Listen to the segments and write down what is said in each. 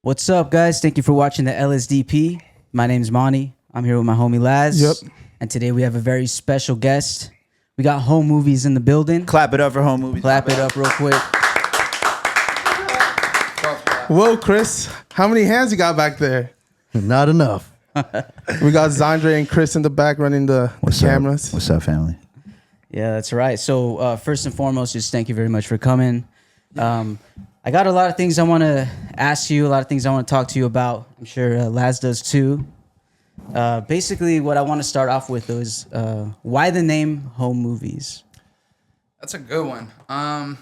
What's up, guys? Thank you for watching the LSDP. My name's Monty. I'm here with my homie Laz. Yep. And today we have a very special guest. We got Home Movies in the building. Clap it up for Home Movies. Clap it up real quick. Whoa, Chris. How many hands you got back there? Not enough. We got Zandre and Chris in the back running the cameras. What's up, family? Yeah, that's right. So first and foremost, just thank you very much for coming. I got a lot of things I want to ask you, a lot of things I want to talk to you about. I'm sure Laz does too. Basically, what I want to start off with is why the name Home Movies? That's a good one. I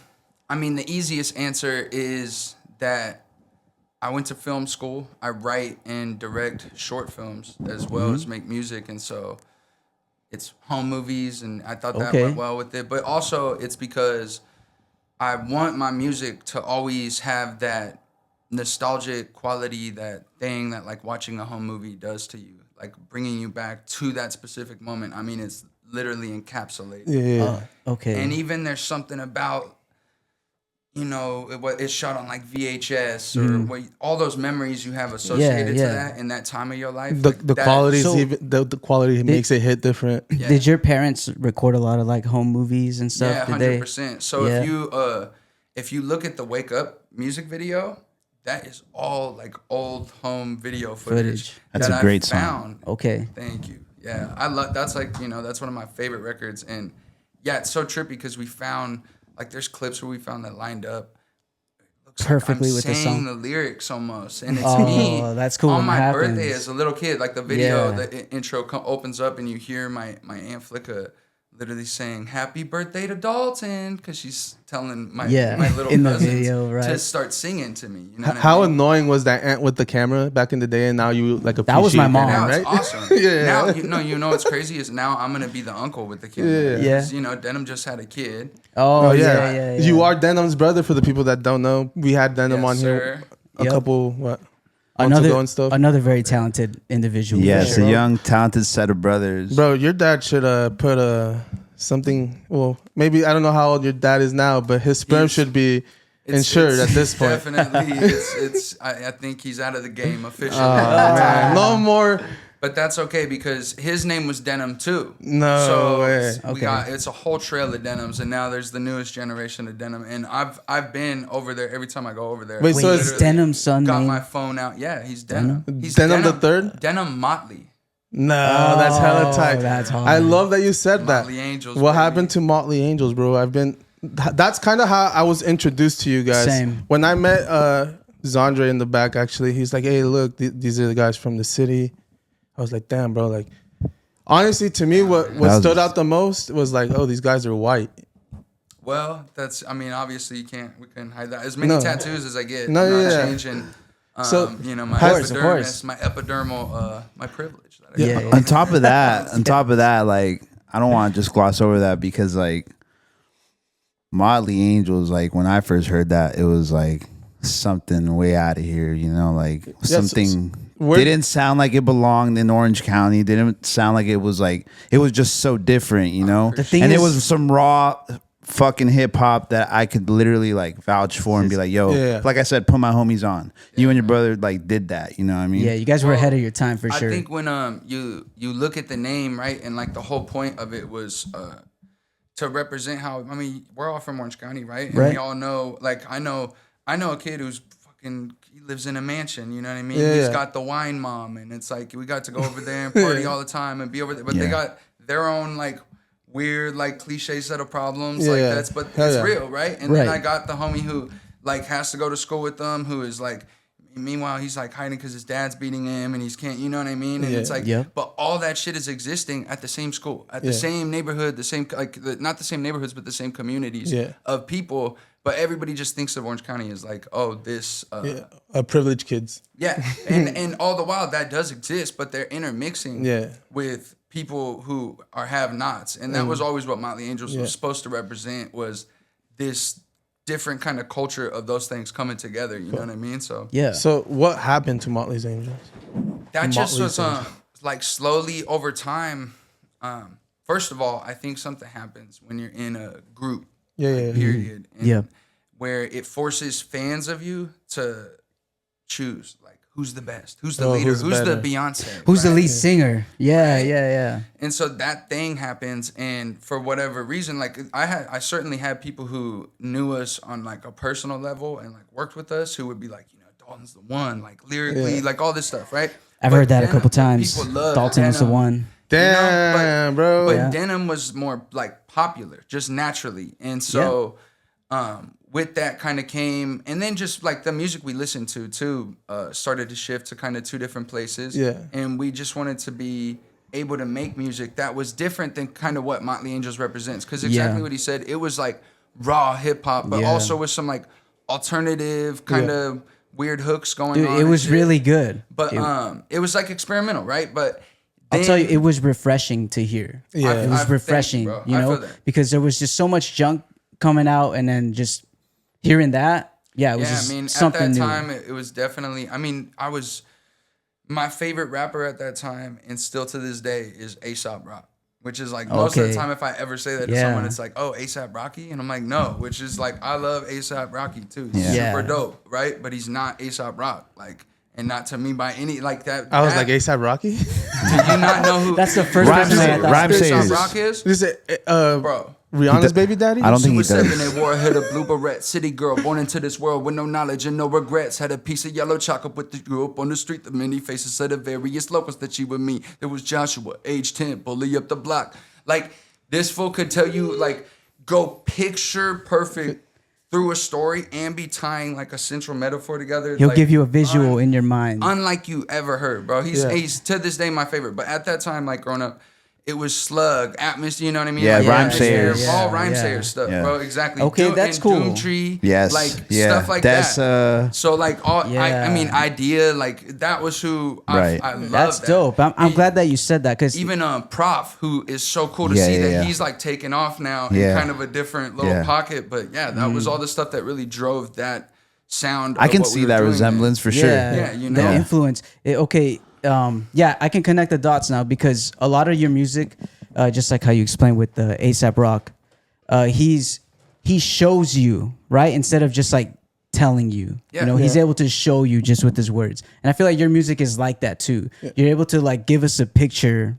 mean, the easiest answer is that I went to film school. I write and direct short films as well as make music. And so it's home movies, and I thought that went well with it. But also it's because I want my music to always have that nostalgic quality, that thing that like watching a home movie does to you, like bringing you back to that specific moment. I mean, it's literally encapsulated. Yeah. Okay. And even there's something about, you know, what it's shot on like VHS or what, all those memories you have associated to that in that time of your life. The quality is even the quality makes it hit different. Yeah. Did your parents record a lot of like home movies and stuff? Yeah, Did 100%. So if you look at the Wake Up music video, that is all like old home video footage. That's that a great I found. song. Okay. Thank you. Yeah, I love. That's like, you know, that's one of my favorite records. And yeah, it's so trippy because we found like there's clips where we found that lined up. It looks perfectly like I'm with the saying song. the lyrics almost, and it's me. That's cool. On my happens. birthday as a little kid, like the video, Yeah. the intro opens up and you hear my Aunt Flicka literally saying "Happy Birthday to Dalton" because she's telling my little in the cousins video, right? to start singing to me. You know what How I mean? annoying was that aunt with the camera back in the day, and now you like appreciate That was my mom. Now right? it's awesome. Yeah. Now you know what's crazy is now I'm gonna be the uncle with the kid. Yeah. Because, you know, Denim just had a kid. Oh, yeah. You are Denim's brother for the people that don't know. We had Denim Yes, on here sir. a couple months ago and stuff. Another very talented individual. Yeah, for it's sure. a young, talented set of brothers. Bro, your dad should put something. Well, maybe I don't know how old your dad is now, but his sperm should be insured at this point. Definitely, I think he's out of the game officially. Man, no more. But that's okay because his name was Denim too. No so way. we got it's a whole trail of Denims, and now there's the newest generation of Denim. And I've been over there every time I go over there. Wait, so Wait, it's is Denim's son got name? my phone out. Yeah, he's Denim. He's Denim the third? Denim Motley. No, that's hella tight. That's hard. I love that you said that. Motley Angels. What baby. happened to Motley Angels, bro? That's kind of how I was introduced to you guys. Same. When I met Zandre in the back, actually, he's like, "Hey, look, these are the guys from the city." I was like, "Damn, bro!" Like, honestly, to me, what stood out the most was like, "Oh, these guys are white." Well, that's. I mean, obviously, we couldn't hide that. As many tattoos as I get, No, I'm not yeah. changing. So, You know, my course, of epidermis, course. my epidermal, my privilege. That I Yeah. got. On top of that, like, I don't want to just gloss over that because, like, Motley Angels, like, when I first heard that, it was like something way out of here, you know, like something didn't sound like it belonged in Orange County. Didn't sound like it was just so different, you know. The thing and is, it was some raw fucking hip hop that I could literally like vouch for and be like, yo, like I said, put my homies on. You and your brother like did that, you know what I mean? Yeah, you guys were ahead of your time for sure. I think when you look at the name, right, and like the whole point of it was to represent how, I mean, we're all from Orange County, right? And we all know, like, I know a kid who's fucking, he lives in a mansion, you know what I mean? He's got the wine mom, and it's like we got to go over there and party all the time and be over there, but they got their own like weird like cliche set of problems, like it's real, right? And then I got the homie who like has to go to school with them, who is like, meanwhile he's like hiding because his dad's beating him and he's can't, you know what I mean? And it's like, but all that shit is existing at the same school, at the same neighborhood, the same not the same neighborhoods, but the same communities of people. But everybody just thinks of Orange County as like, oh, this privileged kids. Yeah, and all the while that does exist, but they're intermixing with people who are have-nots, and that was always what Motley Angels was supposed to represent, was this different kind of culture of those things coming together. You know what I mean? So yeah. So what happened to Motley's Angels? that just was like slowly over time. First of all, I think something happens when you're in a group. Period. And where it forces fans of you to choose like who's the best, who's the leader, who's who's better? the Beyonce, Who's the right? lead singer? Yeah, Right. yeah. And so that thing happens, and for whatever reason, like I certainly had people who knew us on like a personal level and like worked with us who would be like, Dalton's the one, like lyrically, like all this stuff, right? I've But heard that a Denim- couple but times. people love Dalton was the Denim, one. Damn, bro. But Yeah. Denim was more like popular, just naturally, and so with that kind of came, and then just like the music we listened to too started to shift to kind of two different places. Yeah. And we just wanted to be able to make music that was different than kind of what Motley Angels represents, because exactly what he said, it was like raw hip hop, but also with some like alternative kind of weird hooks going Dude, on. it and was shit. really good. But it was like experimental, right? But I'll tell you, it was refreshing to hear. Yeah. It was thank refreshing, bro. you I know, feel that. because there was just so much junk coming out, and then just hearing that, it was just something at that new. time, it was definitely. I mean, my favorite rapper at that time, and still to this day, is A$AP Rock. Which is like most of the Okay. time, if I ever say that to someone, it's like, oh, A$AP Rocky, and I'm like, no. Which is like, I love A$AP Rocky too. He's super dope, right? But he's not A$AP Rock, like, and not to me by any like that. I was like A$AP Rocky. do you not know who? That's the first Rhyme person I Say- thought. Rhyme Say A$AP is- Rock is, This is bro. Rihanna's baby daddy. I don't think he Super does. 7, they wore a hood of blue beret. City girl, born into this world with no knowledge and no regrets. Had a piece of yellow chocolate with the grew up on the street. The many faces of the various locals that she would meet. There was Joshua, age 10, bully up the block. Like, this fool could tell you, like, go picture perfect through a story and be tying, like, a central metaphor together. He'll like, give you a visual in your mind. unlike you ever heard, bro. He's to this day my favorite. But at that time, like growing up, it was Slug, Atmosphere, you know what I mean? Yeah, like, Rhyme Atmosphere, Sayers. all Rhyme Yeah. Sayers stuff, Yeah. bro. Exactly. Okay, that's and cool. Doomtree, Yes. like Yeah. stuff like That's, that. So like all, Yeah. I mean, Idea, like that was who Right. I love. That's that. dope. I'm glad that you said that, because Even Prof, who is so cool to Yeah, see yeah, that yeah. he's like taking off now in Yeah. kind of a different little Yeah. pocket. But yeah, that was all the stuff that really drove that sound. I of can what we see were that doing, resemblance man. for sure. Yeah, you know. the influence. I can connect the dots now, because a lot of your music, just like how you explained with the A$AP Rock, he shows you, right, instead of just like telling you. Yeah. You know, he's able to show you just with his words, and I feel like your music is like that too. You're able to like give us a picture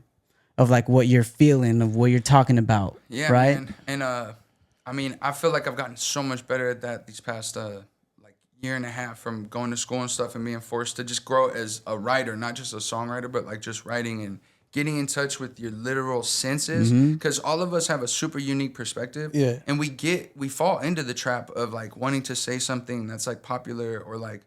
of like what you're feeling, of what you're talking about. Yeah, right. man. And I mean, I feel like I've gotten so much better at that these past like year and a half from going to school and stuff and being forced to just grow as a writer, not just a songwriter, but like just writing and getting in touch with your literal senses, because all of us have a super unique perspective. Yeah. And we fall into the trap of like wanting to say something that's like popular or like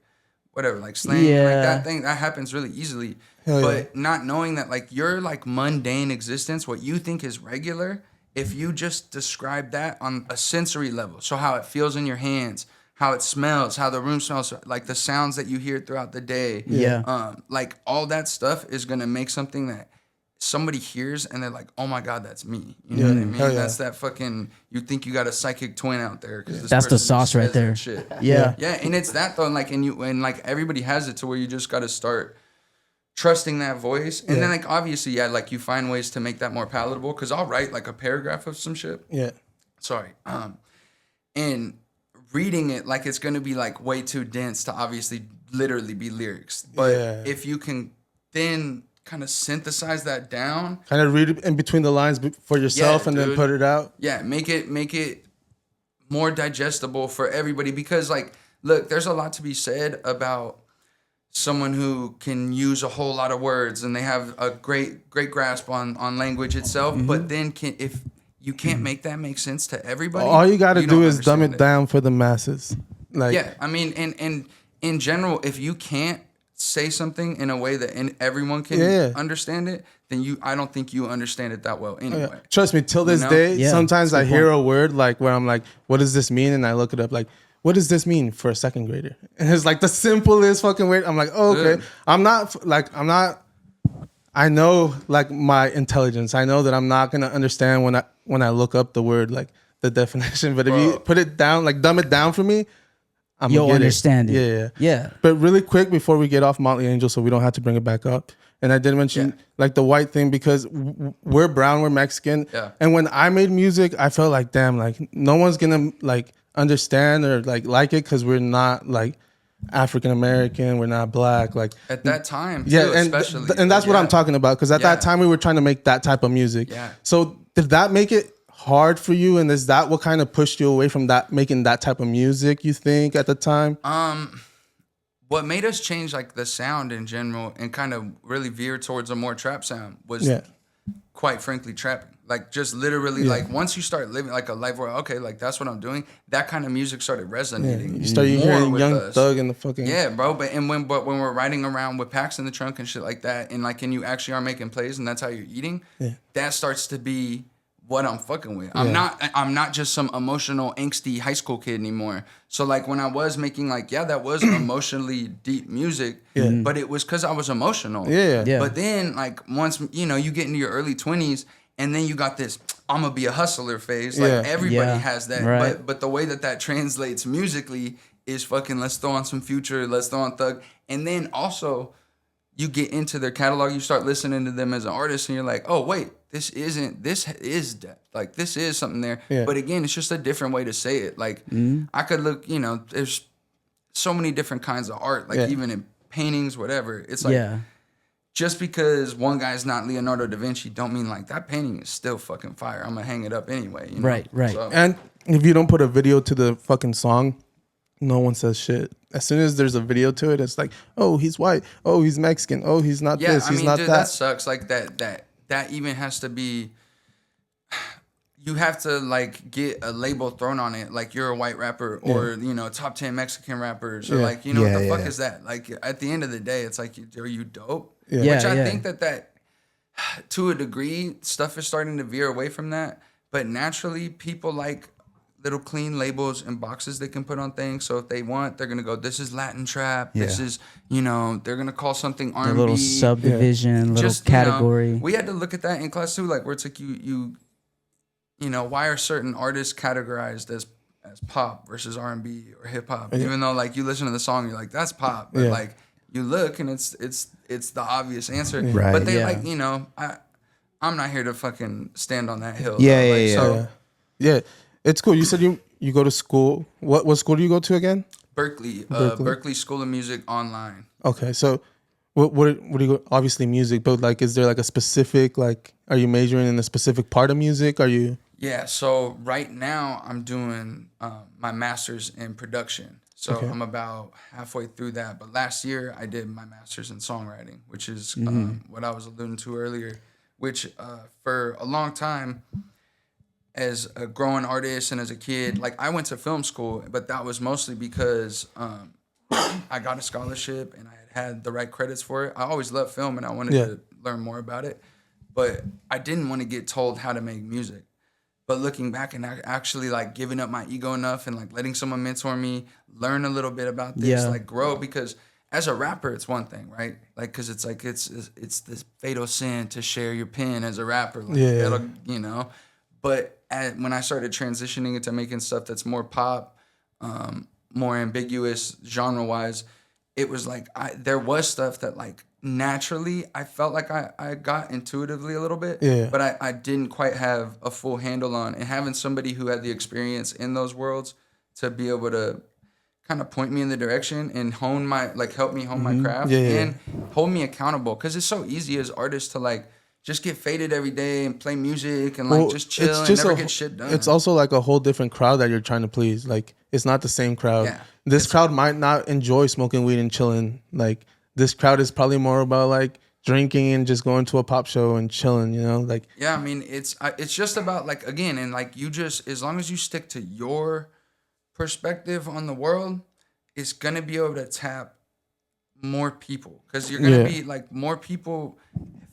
whatever, like slang, Yeah. like that thing that happens really easily. Hell yeah. But not knowing that like your like mundane existence, what you think is regular, if you just describe that on a sensory level, so how it feels in your hands, how it smells, how the room smells, like the sounds that you hear throughout the day, like all that stuff is gonna make something that somebody hears and they're like, oh my God, that's me. You know what I mean? Hell yeah. That's that fucking, you think you got a psychic twin out there. That's the sauce right there. Shit. Yeah. Yeah. And it's that though. And like everybody has it to where you just got to start trusting that voice. And then like, obviously, like you find ways to make that more palatable. Cause I'll write like a paragraph of some shit. Yeah. Sorry. And reading it, like it's going to be like way too dense to obviously literally be lyrics. But if you can then kind of synthesize that down, Kind of read it in between the lines for yourself, Yeah, and then dude. put it out. yeah, make it more digestible for everybody. Because like, look, there's a lot to be said about someone who can use a whole lot of words and they have a great grasp on language itself, but then if you can't make that make sense to everybody, All you got to do don't is dumb it understand down for the masses. Like, Yeah, I mean, and in general, if you can't say something in a way that everyone can understand it, then I don't think you understand it that well anyway. trust me, till this know? day, Yeah, sometimes that's a I good hear a word like where I'm like, what does this mean? And I look it up like, what does this mean for a second grader? And it's like the simplest fucking word. I'm like, oh, okay. Dude. I'm not, I know like my intelligence. I know that I'm not going to understand when I look up the word, like the definition. But if you put it down, like dumb it down for me, You'll understand it. Yeah. Yeah. But really quick before we get off Motley Angel, so we don't have to bring it back up. And I did mention like the white thing because we're brown, we're Mexican. Yeah. And when I made music, I felt like, damn, like no one's gonna like understand or like it because we're not like African American, we're not black. Like At that time, too, yeah, especially. and that's what I'm talking about. Because at that time we were trying to make that type of music. Yeah. So did that make it hard for you? And is that what kind of pushed you away from that making that type of music? You think at the time? What made us change like the sound in general and kind of really veer towards a more trap sound was, quite frankly, trapping. Like just literally, like once you start living like a life where like that's what I'm doing, that kind of music started resonating. You started hearing Young Thug and the fucking bro. But when we're riding around with packs in the trunk and shit like that, and like and you actually are making plays and that's how you're eating, that starts to be what I'm fucking with. I'm not just some emotional angsty high school kid anymore. So like when I was making like that was emotionally deep music, but it was because I was emotional. Yeah. But then like once you get into your early 20s. And then you got this, I'm gonna be a hustler phase. Like everybody has that. Right. But the way that translates musically is fucking let's throw on some Future, let's throw on Thug. And then also you get into their catalog, you start listening to them as an artist and you're like, oh wait, this is depth. Like this is something there. Yeah. But again, it's just a different way to say it. Like I could look, there's so many different kinds of art, like even in paintings, whatever. It's like just because one guy's not Leonardo da Vinci don't mean like that painting is still fucking fire. I'm gonna hang it up anyway. Right. So, and if you don't put a video to the fucking song, no one says shit. As soon as there's a video to it, it's like, oh, he's white. Oh, he's Mexican. Oh, he's not this. He's not dude, that. That sucks. Like that even has to be. You have to like get a label thrown on it, like you're a white rapper, or top 10 Mexican rappers, or like what the fuck is that? Like at the end of the day, it's like, are you dope? Yeah. Which I think that to a degree, stuff is starting to veer away from that. But naturally, people like little clean labels and boxes they can put on things. So if they want, they're gonna go, this is Latin trap. This is they're gonna call something R&B. A little subdivision, little category. We had to look at that in class too, like where it's like why are certain artists categorized as pop versus R&B or hip hop? Even though like you listen to the song, you're like, that's pop, but like you look and it's the obvious answer. Right. But they I'm not here to fucking stand on that hill. Yeah. It's cool. You said you go to school. What school do you go to again? Berkeley. Berkeley School of Music online. Okay, so what do you go? Obviously music, but like, is there like a specific, like, are you majoring in a specific part of music? Are you? Yeah. So right now I'm doing my master's in production. So I'm about halfway through that. But last year I did my master's in songwriting, which is what I was alluding to earlier, which for a long time as a growing artist and as a kid, like I went to film school, but that was mostly because I got a scholarship and I had the right credits for it. I always loved film and I wanted to learn more about it, but I didn't want to get told how to make music. But looking back and actually like giving up my ego enough and like letting someone mentor me, learn a little bit about this, like grow, because as a rapper, it's one thing, right? Like, cause it's like, it's this fatal sin to share your pen as a rapper. Like, but when I started transitioning into making stuff that's more pop, more ambiguous genre-wise, it was like there was stuff that like naturally I felt like I got intuitively a little bit, but I didn't quite have a full handle on. And having somebody who had the experience in those worlds to be able to kind of point me in the direction and help me hone my craft and hold me accountable, because it's so easy as artists to like just get faded every day and play music and like just chill and never get shit done. It's also like a whole different crowd that you're trying to please. Like it's not the same crowd. Yeah. This crowd might not enjoy smoking weed and chilling. Like this crowd is probably more about like drinking and just going to a pop show and chilling, like. Yeah, I mean, it's just about like, again, and like you just, as long as you stick to your perspective on the world, it's going to be able to tap more people, because you're going to be like more people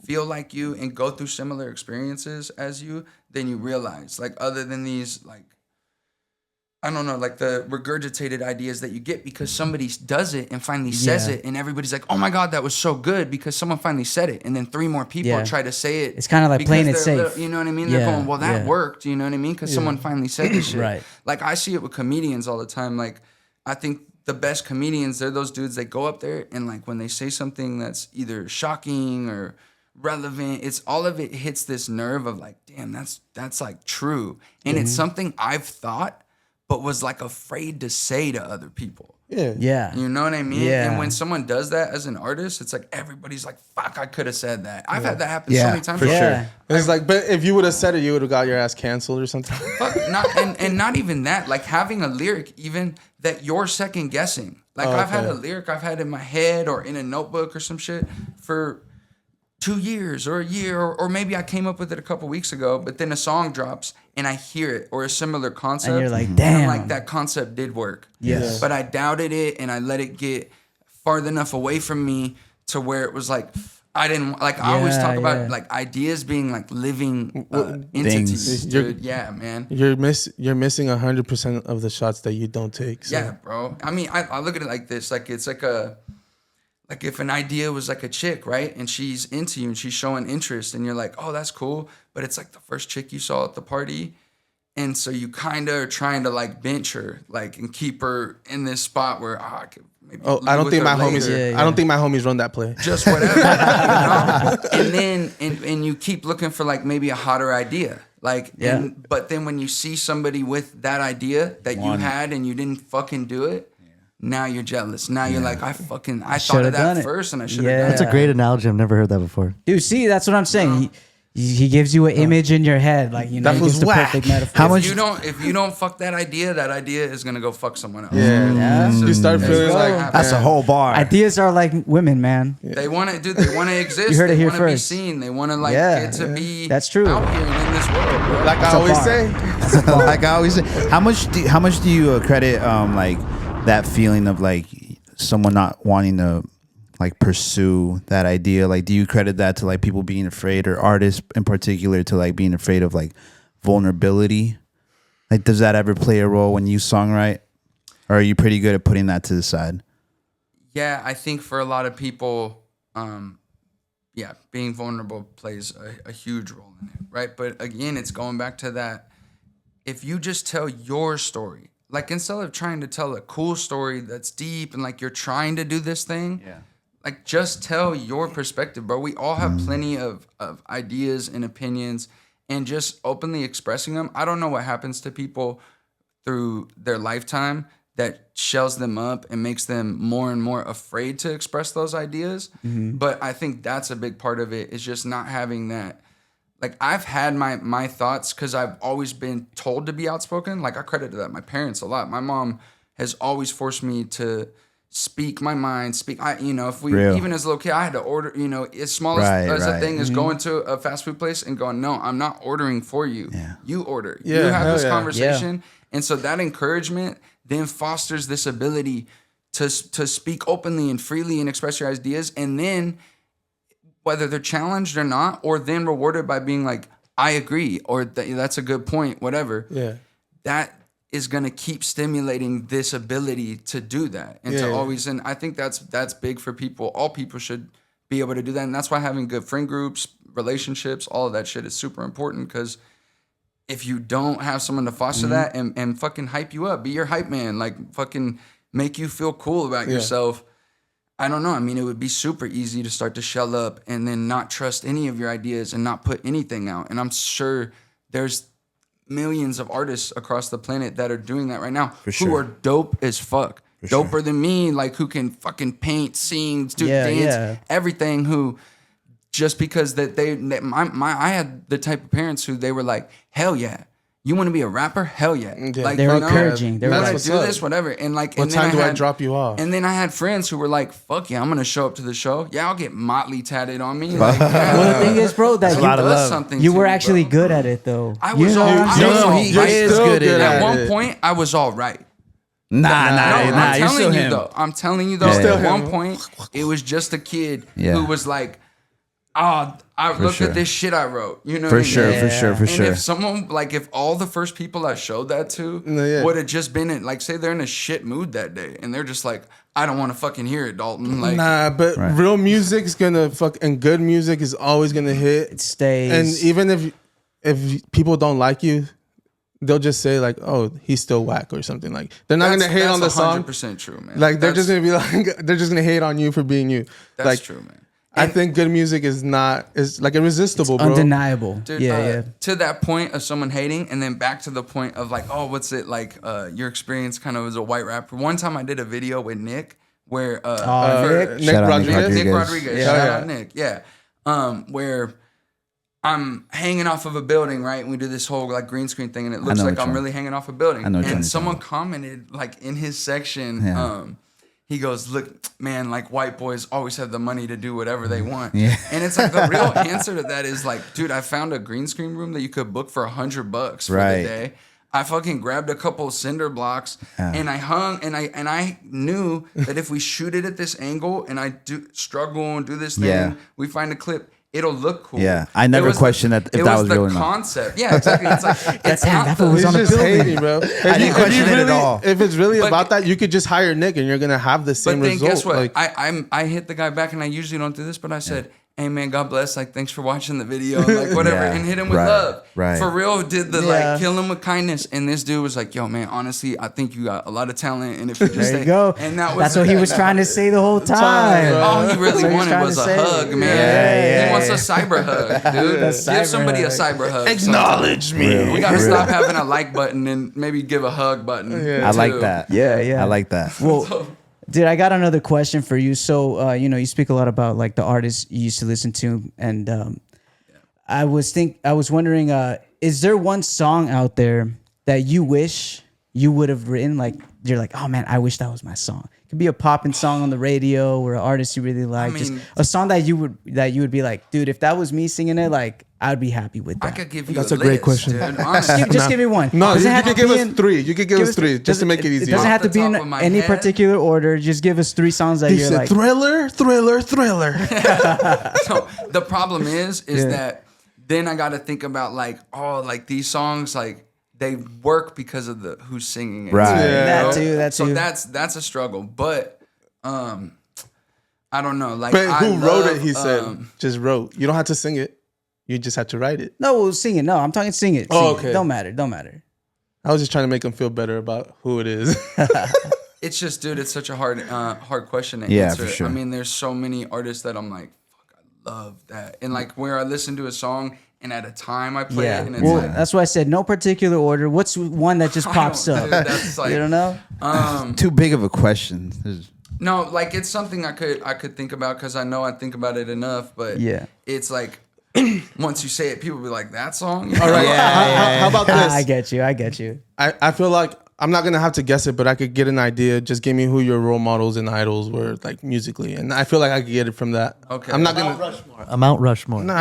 feel like you and go through similar experiences as you than you realize. Like other than these, like, I don't know, like the regurgitated ideas that you get because somebody does it and finally says it, and everybody's like, oh my God, that was so good because someone finally said it. And then 3 more people try to say it. It's kind of like playing it safe. You know what I mean? They're going, well, that worked. You know what I mean? Because someone finally said this shit. Right. Like I see it with comedians all the time. Like I think the best comedians, they're those dudes that go up there and like when they say something that's either shocking or relevant, it's all of it hits this nerve of like, damn, that's like true. And it's something I've thought but was like afraid to say to other people. Yeah. Yeah. You know what I mean? Yeah. And when someone does that as an artist, it's like everybody's like, fuck, I could have said that. I've had that happen so Yeah, many times. for bro. sure. It's like, but if you would have said it, you would have got your ass canceled or something. Fuck, and not even that. Like having a lyric even that you're second guessing. Like I've had a lyric I've had in my head or in a notebook or some shit for 2 years or a year, or maybe I came up with it a couple weeks ago, but then a song drops and I hear it or a similar concept. And you're like, and damn. I'm like, that concept did work. Yes. But I doubted it and I let it get far enough away from me to where it was like, I didn't, like, I always talk about like ideas being like living entities. Dude. Yeah, man. You're missing 100% of the shots that you don't take. So. Yeah, bro. I mean, I look at it like this. Like, it's like like if an idea was like a chick, right? And she's into you and she's showing interest and you're like, oh, that's cool. But it's like the first chick you saw at the party. And so you kind of are trying to like bench her, like, and keep her in this spot where I could maybe. Oh, I don't think my homies. Yeah. I don't think my homies run that play. Just whatever. You know? And then and you keep looking for like maybe a hotter idea. Like, but then when you see somebody with that idea that you had and you didn't fucking do it, now you're jealous. Now you're like, I thought of that first and I should have done it. That's a great analogy. I've never heard that before. Dude, see, that's what I'm saying. He gives you an image in your head, like, you know, That he gives was the whack. perfect metaphor. If you don't fuck that idea is gonna go fuck someone else. Yeah. You start feeling go. like That's a whole bar. Ideas are like women, man. They want to do. They want to exist. You heard it they here want to be first. seen. They want to like Yeah. get to be. That's true. Out here and in this world, bro. like I always bar. say. Like I always say, how much do you credit like that feeling of like someone not wanting to like pursue that idea? Like, do you credit that to like people being afraid, or artists in particular to like being afraid of like vulnerability? Like, does that ever play a role when you songwrite, or are you pretty good at putting that to the side? Yeah, I think for a lot of people, being vulnerable plays a huge role in it, right? But again, it's going back to that. If you just tell your story, like instead of trying to tell a cool story that's deep and like you're trying to do this thing, like just tell your perspective, bro. We all have plenty of ideas and opinions, and just openly expressing them. I don't know what happens to people through their lifetime that shells them up and makes them more and more afraid to express those ideas. But I think that's a big part of it, is just not having that. Like, I've had my thoughts because I've always been told to be outspoken. Like, I credit that my parents a lot. My mom has always forced me to speak my mind, if we, Real. even as a little kid, I had to order, as small as a thing as going to a fast food place and going, no, I'm not ordering for you. You order. You have this conversation. And so that encouragement then fosters this ability to speak openly and freely and express your ideas. And then whether they're challenged or not, or then rewarded by being like, I agree, or that's a good point, whatever. Yeah. That is going to keep stimulating this ability to do that and to always, and I think that's big for people. All people should be able to do that. And that's why having good friend groups, relationships, all of that shit is super important, because if you don't have someone to foster that and fucking hype you up, be your hype man, like fucking make you feel cool about yourself. I don't know. I mean, it would be super easy to start to shell up and then not trust any of your ideas and not put anything out. And I'm sure there's millions of artists across the planet that are doing that right now who are dope as fuck. Doper than me, like who can fucking paint, sing, dance, everything, who just because I had the type of parents who they were like, hell yeah. You want to be a rapper? Hell yeah. Like, they were encouraging. They were like, like, do this, whatever. And like, what time do I drop you off? And then I had friends who were like, fuck yeah, I'm going to show up to the show. Yeah, I'll get Motley tatted on me. Like, well, the thing is, bro, that you were actually good at it, though. I was he is good at one point, I was all right. Nah, you're still him. I'm telling you though, at one point, it was just a kid who was like, I looked at this shit I wrote. You know what I mean? For sure. If someone, like, if all the first people I showed that to would have just been in, like, say they're in a shit mood that day and they're just like, I don't want to fucking hear it, Dalton. Like, nah, but real music's gonna and good music is always gonna hit. It stays. And even if people don't like you, they'll just say like, "Oh, he's still whack" or something. Like, they're not gonna hate on the song. That's 100% true, man. Like, they're just gonna be like, they're just gonna hate on you for being you. That's true, man. I think good music is like irresistible, bro. Undeniable. Dude, yeah. To that point of someone hating, and then back to the point of like, oh, what's it like? Your experience kind of as a white rapper. One time I did a video with Nick where Nick Shout out Nick Rodriguez. Nick Rodriguez. Yeah. Shout out Nick. Yeah. Where I'm hanging off of a building, right? And we do this whole like green screen thing, and it looks know like what I'm you're- really hanging off a building. I know what you're And talking someone about. commented like in his section, Yeah. he goes, "Look, man, like white boys always have the money to do whatever they want." Yeah. And it's like the real answer to that is like, dude, I found a green screen room that you could book for $100 for Right. the day. I fucking grabbed a couple of cinder blocks and I hung and I knew that if we shoot it at this angle and I do struggle and do this thing, Yeah. we find a clip. It'll look cool. Yeah. I It never was questioned that if that was the real or not. concept. Yeah, exactly. It's like it's Damn, not that the, fool was He's on a just building. hating, bro. I didn't question it at all. If it's really But- about that, you could just hire Nick and you're gonna have the But same then result. guess what? Like, I hit the guy back, and I usually don't do this, but I said, "Hey man, God bless. Like, thanks for watching the video, and like whatever, Yeah, and hit him with right, love. right. For real, did the Yeah. like kill him with kindness." And this dude was like, "Yo man, honestly, I think you got a lot of talent, and if you just There stay, you go. and that was That's what he was trying to say the whole time. Time, bro. All he That's really what he was wanted trying was to a say. hug, man. Yeah, He wants a cyber hug, dude. Give cyber somebody a hug. cyber hug. acknowledge me. Real. We gotta Real. stop having a like button and maybe give a hug button. Yeah. I like too. that. Yeah. I like that. Well, dude, I got another question for you. So, you speak a lot about like the artists you used to listen to, and I was wondering, is there one song out there that you wish you would have written? Like, you're like, oh man, I wish that was my song. It could be a popping song on the radio or an artist you really like. Just mean- a song that you would be like, dude, if that was me singing it, like I'd be happy with I that. could give you That's a a great list, question. dude. Honestly. Just give me one. No, Doesn't you have could to give be us in- three. You could give us three just to make it It easier. doesn't have to Off be the in top of my any head? particular order. Just give us 3 songs that He you're said like. thriller. So the problem is Yeah. that then I got to think about like, oh, like these songs, like they work because of the who's singing it. Right. too, you Yeah. That too, that So too. that's a struggle, but I don't know. Like, But I who wrote it? love, He said, just wrote. You don't have to sing it. You just have to write it. No, we'll sing it. No, I'm talking sing it. Oh, Sing it. okay. Don't matter. I was just trying to make him feel better about who it is. It's just, dude, it's such a hard question to Yeah, answer. for sure. I mean, there's so many artists that I'm like, fuck, I love that. And like where I listen to a song and at a time I play Yeah. it and it's Well, like, that's why I said no particular order. What's one that just I pops don't- up? dude, that's like, You don't know? Too big of a question. no, like it's something I could think about because I know I think about it enough, but Yeah. it's like once you say it, people be like, that song? All right. Yeah. How about I this? get you. I feel like I'm not gonna have to guess it, but I could get an idea. Just give me who your role models and idols were, like musically, and I feel like I could get it from that. Okay. I'm not gonna. A Mount Rushmore. No.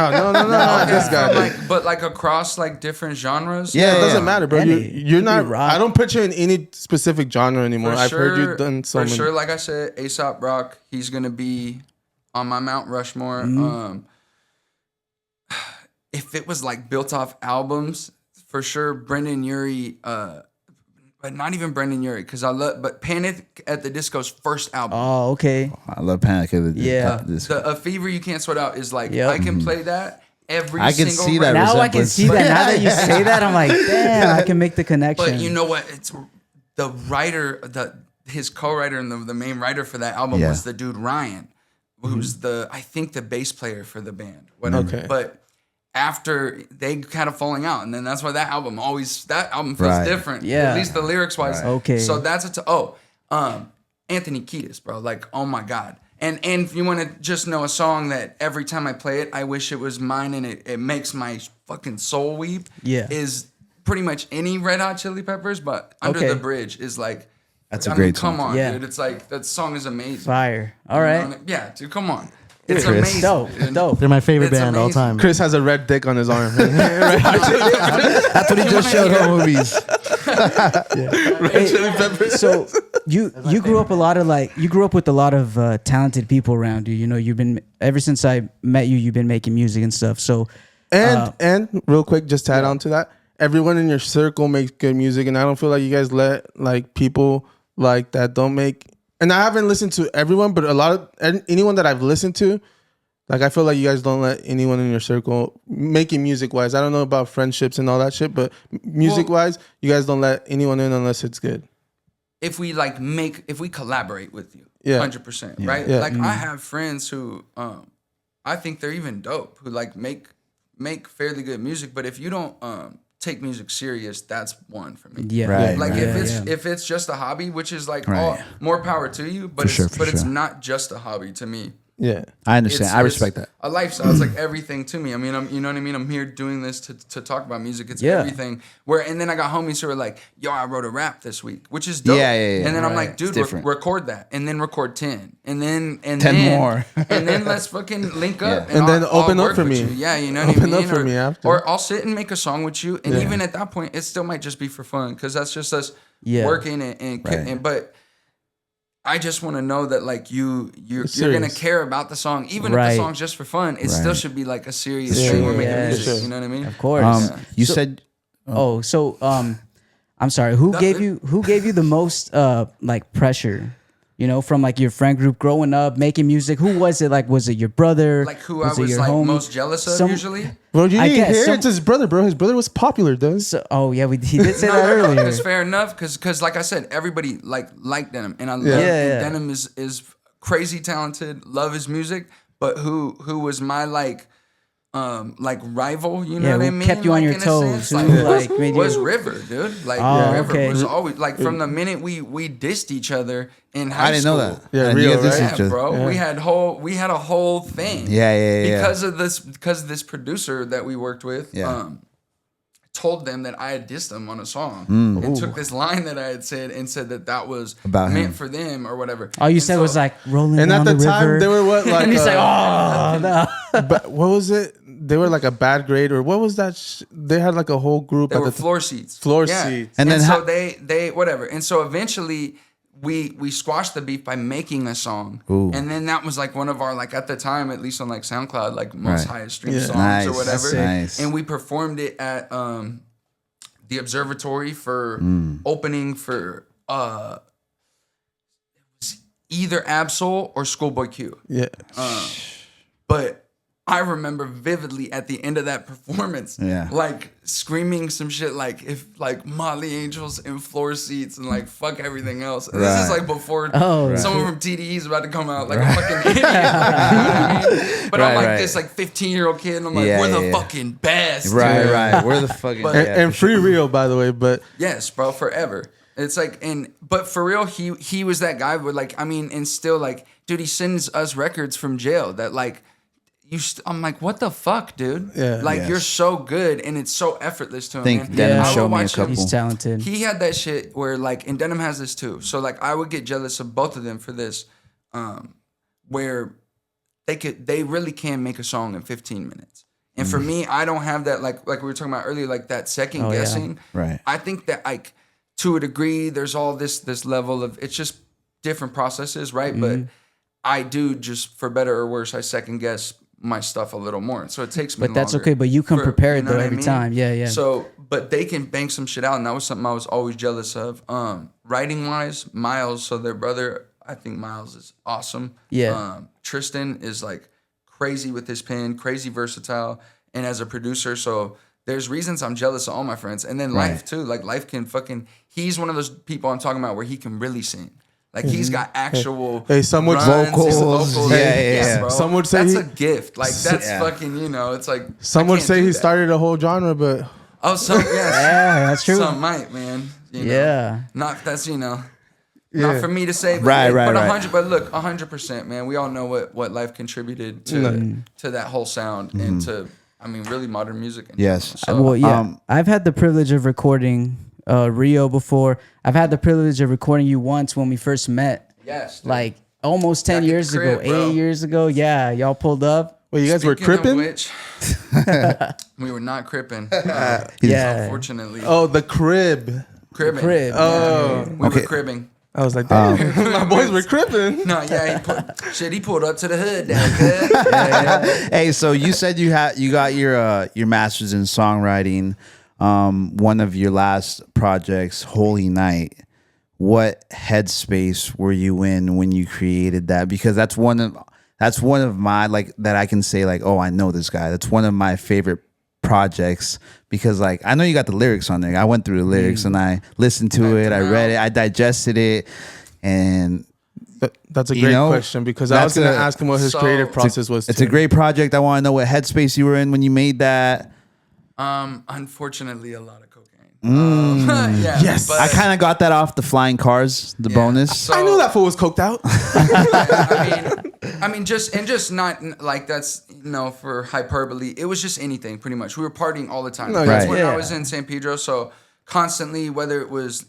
This guy. From, like, but like across like different genres? Yeah, it Yeah. doesn't matter, bro. Any. You're Could not. be rock. I don't put you in any specific genre anymore. For I've sure, heard you done so for many. sure, like I said, Aesop Rock, he's gonna be on my Mount Rushmore. Mm-hmm. If it was like built off albums, for sure, Brendan Urie, but not even Brendan Urie, because I love, but Panic at the Disco's first album. Oh, okay. I love Panic at the Yeah. Disco. A Fever You Can't Sweat Out is like, Yep. I can play that every I can single see that record. Now I can resemblance. see that. Now that you say that, I'm like, damn, I can make the connection. But you know what? It's the writer, his co-writer and the main writer for that album Yeah. was the dude Ryan, who's I think the bass player for the band. Whatever. Okay. But after they kind of falling out, and then that's why that album feels Right. different. Yeah. At least the lyrics wise. Right. Okay. So that's Anthony Kiedis, bro. Like, oh my God. And if you want to just know a song that every time I play it, I wish it was mine and it makes my fucking soul weep. Yeah. Is pretty much any Red Hot Chili Peppers, but Under Okay. the Bridge is like, That's a I mean, great come song. on, Yeah. dude. It's like, that song is amazing. Fire. All You know right. what I mean? Yeah, dude, come on. It's Chris. amazing. Dope. dude. Dope. They're my favorite It's band all amazing. time. Chris has a red dick on his arm. That's what he just showed on movies. Hey, so you grew up with a lot of talented people around you. You know, you've been ever since I met you. You've been making music and stuff. So And real quick, just to add on to that, everyone in your circle makes good music, and I don't feel like you guys let like people like that don't make. And I haven't listened to everyone, but a lot of anyone that I've listened to, like I feel like you guys don't let anyone in your circle making music wise. I don't know about friendships and all that shit, but music wise, you guys don't let anyone in unless it's good. If we if we collaborate with you, Yeah. 100%, right? Yeah. Like I have friends who, I think they're even dope. Who like make fairly good music, but if you don't take music serious, that's one for me. Yeah. Right, Like right. if it's just a hobby, which is like Right. more power to you, but it's not just a hobby to me. Yeah. I understand. I respect that. A lifestyle. It's like everything to me. I mean, you know what I mean? I'm here doing this to talk about music. It's everything. And then I got homies who are like, yo, I wrote a rap this week, which is dope. Yeah, yeah, yeah. And then I'm Right. like, dude, different. record that. And then record 10. And then 10 more. and then let's fucking link up. Yeah. And then I'll open up work for with me. you. Yeah, you know what Open I mean? up for me after. Or I'll sit and make a song with you. And even at that point, it still might just be for fun. Because that's just us working and but I just want to know that like you're gonna care about the song, even if the song's just for fun. It still should be like a serious thing we're making music. You know what I mean? Of course. You said I'm sorry. Who gave you the most like pressure? You know, from like your friend group growing up, making music. Who was it? Like, was it your brother? Like who was I it was your like homie? most jealous of usually. Bro, you I didn't guess hear it's his brother, bro. His brother was popular, dude. So, he did say that earlier. It's fair enough because like I said, everybody liked Denim, and I love Denim is crazy talented. Love his music, but who was my like rival? You know what I mean? Kept you on your in a toes. sense? Who, Like, made was you- River, dude. Like River okay. was always like from the minute we dissed each other in high I didn't school. know that. Yeah, And real, you guys right? dissed Yeah, each other. bro. Yeah. We had a whole thing. Yeah. Because of this producer that we worked with, told them that I had dissed them on a song and took this line that I had said and said that was About meant him. for them or whatever. All you And said so- was like rolling And down at the time, river. they were what like and he's like, oh no. but what was it? They were like a bad grade or what was that? They had like a whole group they at were the floor seats. Floor Yeah. seats. And, And then so they whatever. And so eventually we squashed the beef by making a song. Ooh. And then that was like one of our like at the time, at least on like SoundCloud, like most Right. highest stream songs Nice. or whatever. That's nice. And we performed it at the Observatory for opening for either Absol or Schoolboy Q. Yeah. But I remember vividly at the end of that performance, like screaming some shit like if like Molly Angels in floor seats and like fuck everything else. And this is like before someone from TDE is about to come out like a fucking idiot. You know what I mean? But I'm like this like 15-year-old kid and I'm like, we're the fucking best. Right. We're the fucking And free real, by the way, but Yes, bro, forever. It's like, but for real, he was that guy where like, I mean, and still like, dude, he sends us records from jail that like, I'm like, what the fuck, dude? Yeah. Like, you're so good, and it's so effortless to him. Think man. Denim I would showed me a watch him. couple. He's talented. He had that shit where like, and Denim has this too. So like, I would get jealous of both of them for this, where they really can make a song in 15 minutes. And for me, I don't have that like we were talking about earlier, like that second guessing. Right. I think that like to a degree, there's all this level of it's just different processes, right? But I do just for better or worse, I second guess my stuff a little more. So it takes me But that's longer okay. But you come prepared though what I every mean? time. Yeah. So, but they can bang some shit out, and that was something I was always jealous of. Writing wise, Miles, so their brother, I think Miles is awesome. Yeah. Tristan is like crazy with his pen, crazy versatile, and as a producer, so there's reasons I'm jealous of all my friends. And then Life too, like Life can he's one of those people I'm talking about where he can really sing. Like he's got actual some would runs, his vocals. Yeah. bro. Some would say that's he- a gift. Like that's fucking, it's like some I would can't say do he that. started a whole genre, but Oh, some yes. Yeah, that's true. Some might, man. You know, Yeah. Not that's not for me to say. But Right. But 100. But look, 100%, man. We all know what Life contributed to that whole sound and to, I mean, really modern music. In Yes. general. So, Well, yeah. I've had the privilege of recording Rio before. I've had the privilege of recording you once when we first met. yes. dude. Like almost 10 Back at years the crib, ago, bro. 8 years ago. Yeah, y'all pulled up. wait, you guys were Speaking of cripping? which, we were not cripping. Yeah. Unfortunately. Oh, the crib. Cribbing. Crib. Oh, We were cribbing. I was like, damn, my boys were cripping. No, yeah, he pulled up to the hood down good. Hey, so you said you got your master's in songwriting. One of your last projects, Holy Night. What headspace were you in when you created that? Because that's one of my like that I can say like, oh, I know this guy. That's one of my favorite projects because like I know you got the lyrics on there. I went through the lyrics and I listened to it. I read it. I digested it, and That's a You great know, question because I was that's going to a- ask him what his creative process was. It's a great project. I want to know what headspace you were in when you made that. Unfortunately, a lot of cocaine. Yeah, Yes. but, I kind of got that off the flying cars, the Yeah. bonus. So- I knew that fool was coked out. I mean, just not like that's for hyperbole. It was just anything, pretty much. We were partying all the time. No, That's right. when Yeah. I was in San Pedro, so constantly, whether it was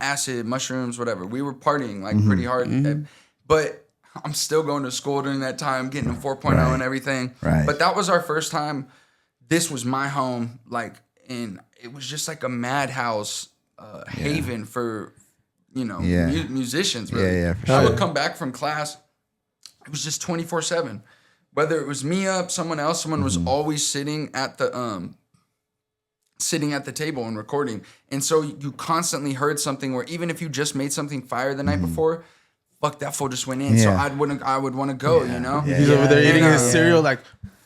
acid, mushrooms, whatever, we were partying like pretty hard. But I'm still going to school during that time, getting a 4.0 and everything. Right. But that was our first time. This was my home, and it was just like a madhouse haven for musicians. Really. Yeah, for I sure. would come back from class. It was just 24/7. Whether it was me up, someone else, someone was always sitting at the table and recording. And so you constantly heard something where even if you just made something fire the night before, fuck, that fool just went in. So Yeah. I would want to go, He's over there eating his cereal like,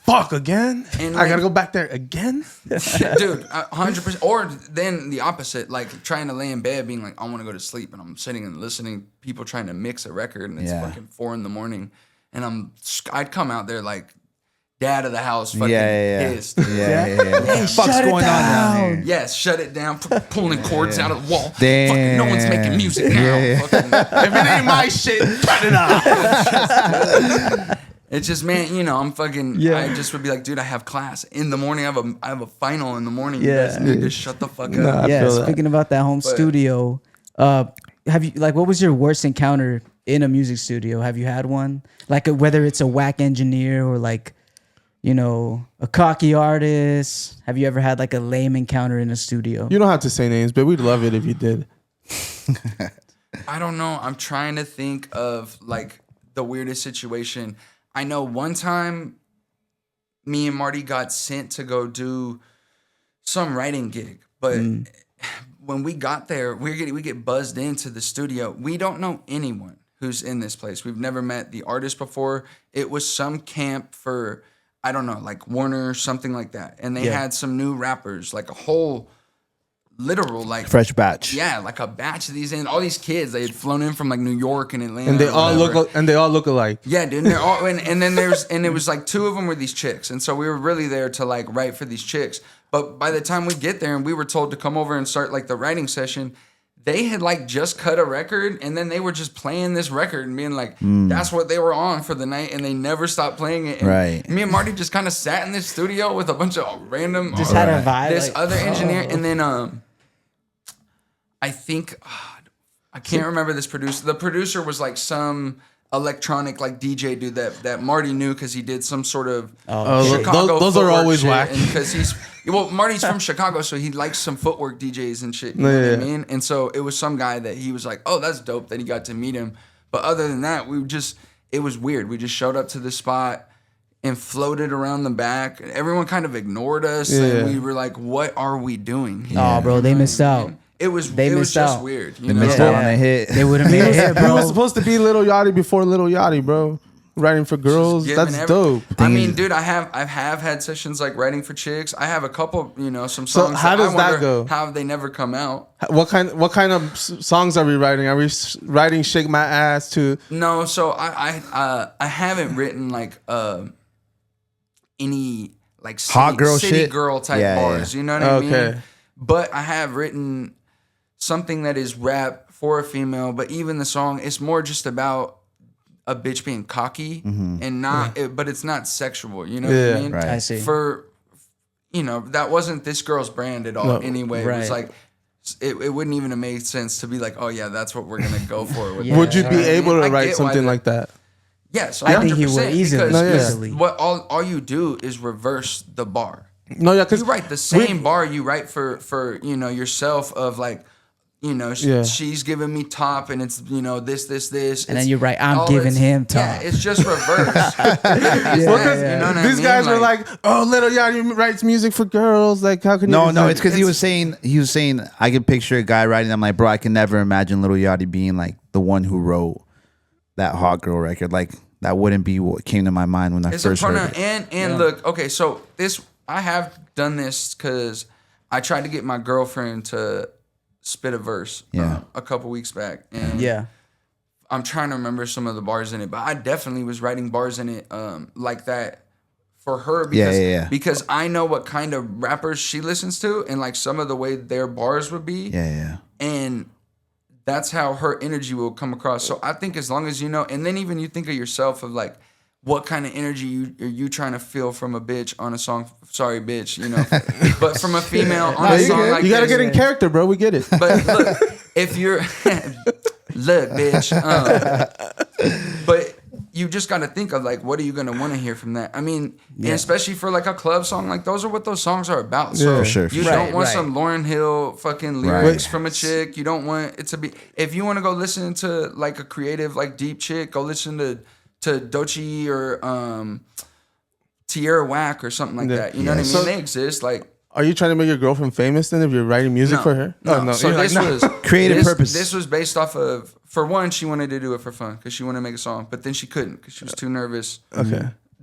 fuck, again? And I got to go back there again? Dude, 100%. Or then the opposite, like trying to lay in bed, being like, I want to go to sleep, and I'm sitting and listening, people trying to mix a record, and it's fucking 4 a.m, and I'd come out there like dad of the house, fucking pissed. Hey, fuck's going on down here? Yes, shut it down, pulling cords out of the wall. Damn. Fucking, no one's making music now. Fucking, If it ain't my shit, turn it off. it's just, man, I'm fucking. I just would be like, dude, I have class in the morning. I have a final in the morning. You guys need to shut the fuck up. I Yeah, feel that. speaking about that home studio, have you what was your worst encounter in a music studio? Have you had one? Whether it's a whack engineer or a cocky artist. Have you ever had a lame encounter in a studio? You don't have to say names, but we'd love it if you did. I don't know. I'm trying to think of the weirdest situation. I know one time me and Marty got sent to go do some writing gig, but when we got there, we get buzzed into the studio. We don't know anyone who's in this place. We've never met the artist before. It was some camp for, I don't know, like Warner, something like that. And they had some new rappers, like a whole literal Fresh batch. Yeah, like a batch of these, and all these kids, they had flown in from New York and Atlanta, And they or all look alike. yeah, dude. And they're all, and then it was 2 of them were these chicks, and so we were really there to write for these chicks. But by the time we get there and we were told to come over and start the writing session, they had just cut a record, and then they were just playing this record and being that's what they were on for the night, and they never stopped playing it. And Right. me and Marty just kind of sat in this studio with a bunch of random Just had a vibe. this other engineer, and then I think I can't remember this producer. The producer was some electronic DJ dude that Marty knew because he did some sort of Chicago those are footwork always shit, whack. and because Marty's from Chicago, so he likes some footwork DJs and shit. You know what I mean? And so it was some guy that he was like, oh, that's dope that he got to meet him. But other than that, it was weird. We just showed up to the spot and floated around the back. Everyone kind of ignored us, and we were like, what are we doing here? Oh, bro, they missed out. It was They missed just out. weird. They missed out on a hit. They would have made a hit, He was bro. supposed to be Lil Yachty before Lil Yachty, bro. Writing for girls. Giving That's dope. I mean, dude, I have had sessions writing for chicks. I have a couple, some songs. So how does I that wonder go? How have they never come out? What kind of songs are we writing? Are we writing "Shake My Ass" to? No, so I haven't written any Hot girl city shit? girl type Yeah, bars. yeah. You know what I mean? Okay. But I have written something that is rap for a female. But even the song, it's more just about a bitch being cocky and not, but it's not sexual. You know what I mean? right. I see. That wasn't this girl's brand at all. No, anyway, it was right. it wouldn't even have made sense to be oh yeah, that's what we're gonna go for. With Yeah. Would you this. be You know what I able mean? to I write get something why like that? Yes, I think he would 100%, easily. because No, yeah. Easily. what all you do is reverse the bar. No, yeah, because You write the same bar you write for yourself of Yeah. she's giving me top and it's this And then you're right, I'm giving him Yeah, top. it's just reverse. You know what I these mean? guys were like, "Oh, Lil Yachty writes music for girls." Like, how can you? No, it's because he was saying I could picture a guy writing. I'm like, bro, I can never imagine Lil Yachty being the one who wrote that hot girl record. That wouldn't be what came to my mind when I It's a first heard pronoun it. and look, okay, so I have done this because I tried to get my girlfriend to spit a verse Yeah. a couple weeks back, and Yeah. I'm trying to remember some of the bars in it, but I definitely was writing bars in it like that for her because I know what kind of rappers she listens to and like some of the way their bars would be. And that's how her energy will come across. So I think as long as you know, and then even you think of yourself of like, what kind of energy are you trying to feel from a bitch on a song? Sorry, bitch, you know, but from a female on a song like you gotta this, get in character, bro. We get it. But look, if you're look, bitch, but you just got to think of like, what are you gonna want to hear from that? I mean, and especially for like a club song, like those are what those songs are about. So you don't want some Lauryn Hill fucking lyrics from a chick. You don't want it to be. If you want to go listen to like a creative, like deep chick, go listen to Doechii or Tierra Whack or something like that. You know what I mean? So, they exist. Like, are you trying to make your girlfriend famous then if you're writing music for her? No. Oh, no. So this was creative purpose. This was based off of, for one, she wanted to do it for fun because she wanted to make a song, but then she couldn't because she was too nervous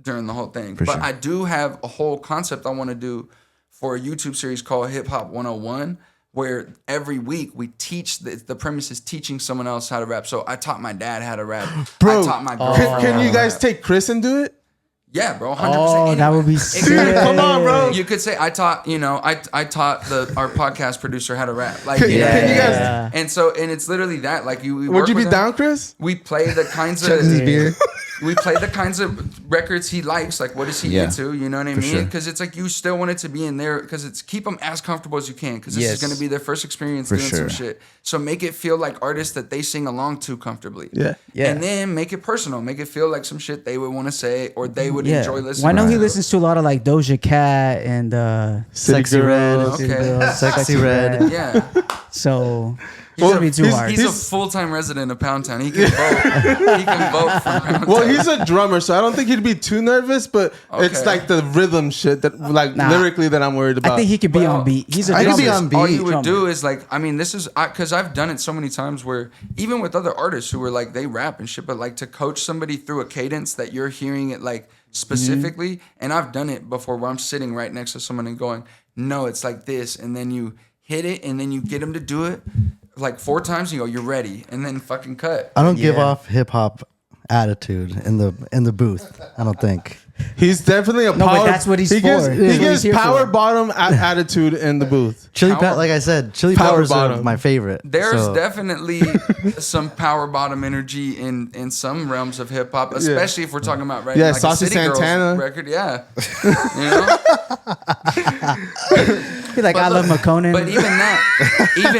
during the whole thing. But I do have a whole concept I want to do for a YouTube series called Hip Hop 101. Where every week we teach, the premise is teaching someone else how to rap. So I taught my dad how to rap. Bro, I taught my girlfriend can you guys take Chris and do it? Yeah, bro, 100%. Oh, that would be sick. Come on, bro. You could say I taught, I taught our podcast producer how to rap. Like, can you guys? And it's literally that. Like, Would you be down, Chris? We play the kinds of we play the kinds of records he likes. Like, what is he into? You know what I mean? Because it's like you still want it to be in there. Because it's keep them as comfortable as you can. Because this is going to be their first experience doing some shit. So make it feel like artists that they sing along to comfortably. Yeah. And then make it personal. Make it feel like some shit they would want to say or they would enjoy listening. Well, I know he listens to a lot of like Doja Cat and Sexy Red. Okay. Sexy Red. Yeah. So he's gonna be too hard. He's a full-time resident of Pound Town. He can vote. He can vote for Pound Town. Well, he's a drummer, so I don't think he'd be too nervous. But it's like the rhythm shit that, like lyrically, that I'm worried about. I think he could be on beat. He's a I drummer. could be on beat. All you would do is like, I mean, this is because I've done it so many times where even with other artists who were like they rap and shit, but like to coach somebody through a cadence that you're hearing it like specifically, and I've done it before where I'm sitting right next to someone and going, no, it's like this, and then you hit it, and then you get them to do it like 4 times, and you go, you're ready, and then fucking cut. I don't give off hip hop attitude in the booth. I don't think. He's definitely a power. But that's what he's he for. He gives power bottom attitude in the booth. Like I said, Chili Peppers are my favorite. There's definitely some power bottom energy in some realms of hip hop, especially if we're talking about writing like Saucy a City Santana Girls record. Yeah, you know. Be like, I love McConan. But even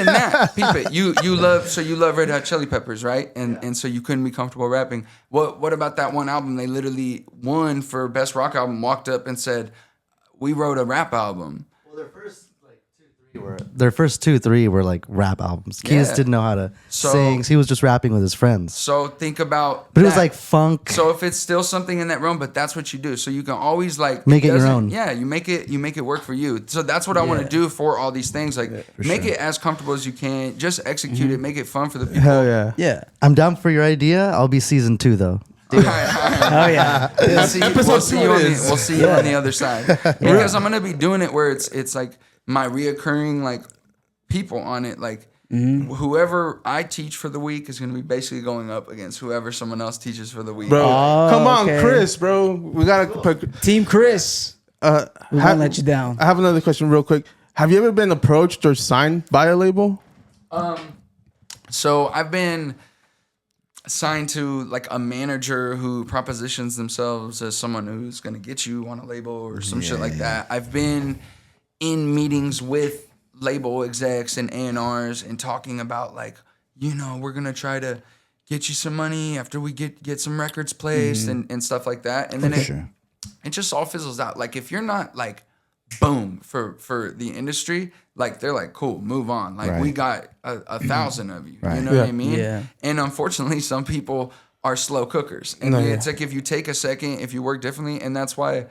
that, peep it. You love Red Hot Chili Peppers, right? And so you couldn't be comfortable rapping. What about that one album? They literally won for best rock album. Walked up and said, "We wrote a rap album." Well, their first 2-3 were like rap albums. He just didn't know how to sing. So he was just rapping with his friends. So think about. But it was like funk. So if it's still something in that realm, but that's what you do. So you can always like make it your own. Yeah, you make it work for you. So that's what I want to do for all these things. Like make it as comfortable as you can. Just execute it. Make it fun for the people. Hell yeah. Yeah. I'm down for your idea. I'll be season 2 though. All right. Oh yeah. We'll see you on the other side. Because I'm gonna be doing it where it's like my reoccurring like people on it. Like whoever I teach for the week is gonna be basically going up against whoever someone else teaches for the week. Bro, come on, Chris, bro. We gotta put Team Chris. We won't let you down. I have another question real quick. Have you ever been approached or signed by a label? So I've been signed to like a manager who propositions themselves as someone who's gonna get you on a label or some shit like that. I've been in meetings with label execs and A&Rs and talking about like, we're gonna try to get you some money after we get some records placed and stuff like that. And then it just all fizzles out. Like if you're not like boom for the industry, like they're like, cool, move on. Like we got 1,000 of you. You know what I mean? Yeah. And unfortunately, some people are slow cookers. And it's like if you take a second, if you work differently, and that's why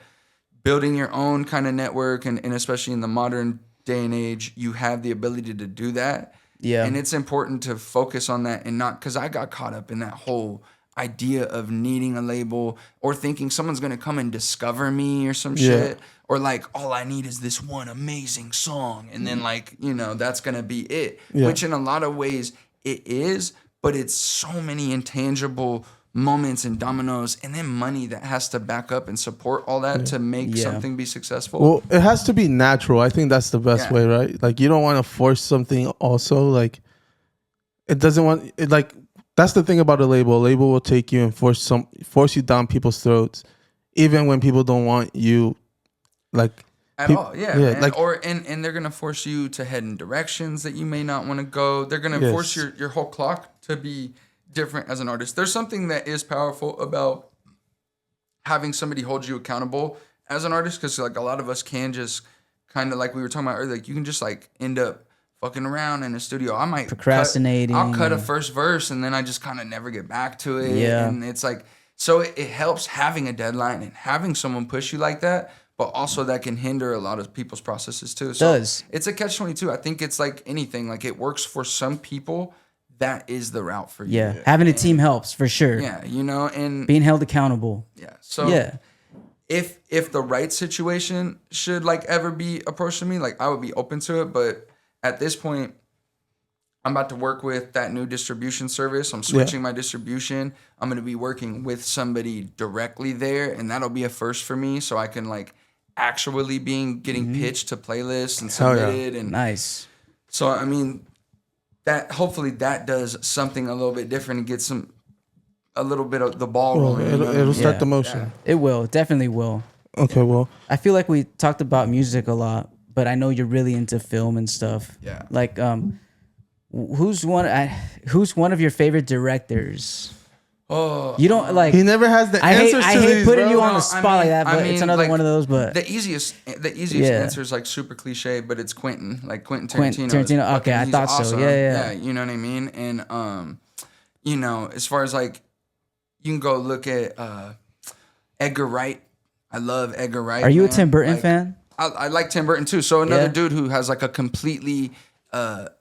building your own kind of network and especially in the modern day and age, you have the ability to do that. Yeah. And it's important to focus on that and not, because I got caught up in that whole idea of needing a label or thinking someone's going to come and discover me or some shit. Or like, all I need is this one amazing song. And then like, that's going to be it. Yeah. Which in a lot of ways it is. but it's so many intangible moments and dominoes, and then money that has to back up and support all that to make something be successful. Well, it has to be natural. I think that's the best way, right? Like, you don't want to force something. Also, like, it doesn't want it. Like, that's the thing about a label. A label will take you and force you down people's throats, even when people don't want you. Like. At all, yeah. Like, and they're gonna force you to head in directions that you may not want to go. They're gonna force your whole clock to be different as an artist. There's something that is powerful about having somebody hold you accountable as an artist, because like a lot of us can just kind of, like we were talking about earlier, like you can just like end up fucking around in the studio. I might procrastinating. I'll cut a first verse and then I just kind of never get back to it. Yeah, and it's like, so it helps having a deadline and having someone push you like that. But also that can hinder a lot of people's processes too. So it's a catch-22. I think it's like anything. Like, it works for some people. That is the route for you. Yeah, having a team helps for sure. Yeah, and being held accountable. Yeah. So if the right situation should like ever be approached to me, like I would be open to it. But at this point, I'm about to work with that new distribution service. I'm switching my distribution. I'm going to be working with somebody directly there, and that'll be a first for me. So I can like actually getting pitched to playlists and submitted. And nice. So I mean, that hopefully that does something a little bit different and gets a little bit of the ball rolling. It'll start the motion. Yeah. It will. It definitely will. Okay, well, I feel like we talked about music a lot, but I know you're really into film and stuff. Yeah. Like, who's one of your favorite directors? Oh, you don't like. He never has the answers to I hate these, putting bro. you on the spot like that, but it's another like, one of those. But the easiest answer is like super cliche, but it's Quentin, like Quentin Tarantino. Tarantino. Okay, I thought awesome. so. Yeah. You know what I mean? And as far as like, you can go look at Edgar Wright. I love Edgar Wright. Are you a Tim Burton fan? I like Tim Burton too. So another dude who has like a completely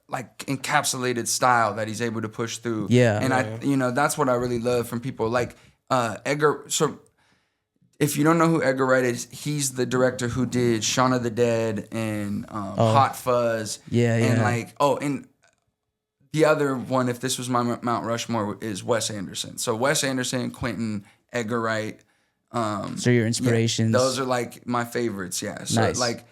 like encapsulated style that he's able to push through. Yeah. And that's what I really love from people like Edgar. So if you don't know who Edgar Wright is, he's the director who did Shaun of the Dead and Hot Fuzz. Yeah. And and the other one, if this was my Mount Rushmore, is Wes Anderson. So Wes Anderson, Quentin, Edgar Wright. So your inspirations. Yeah, those are like my favorites. Yeah. So nice. like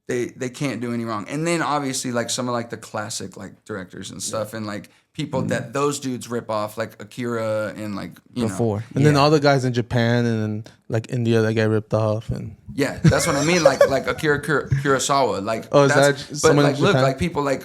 they can't do any wrong. And then obviously like some of like the classic like directors and stuff and like people that those dudes rip off, like Akira and like before. And then all the guys in Japan and then like India that get ripped off and that's what I mean. Like Akira Kurosawa. Like is that someone like in look, Japan? like people like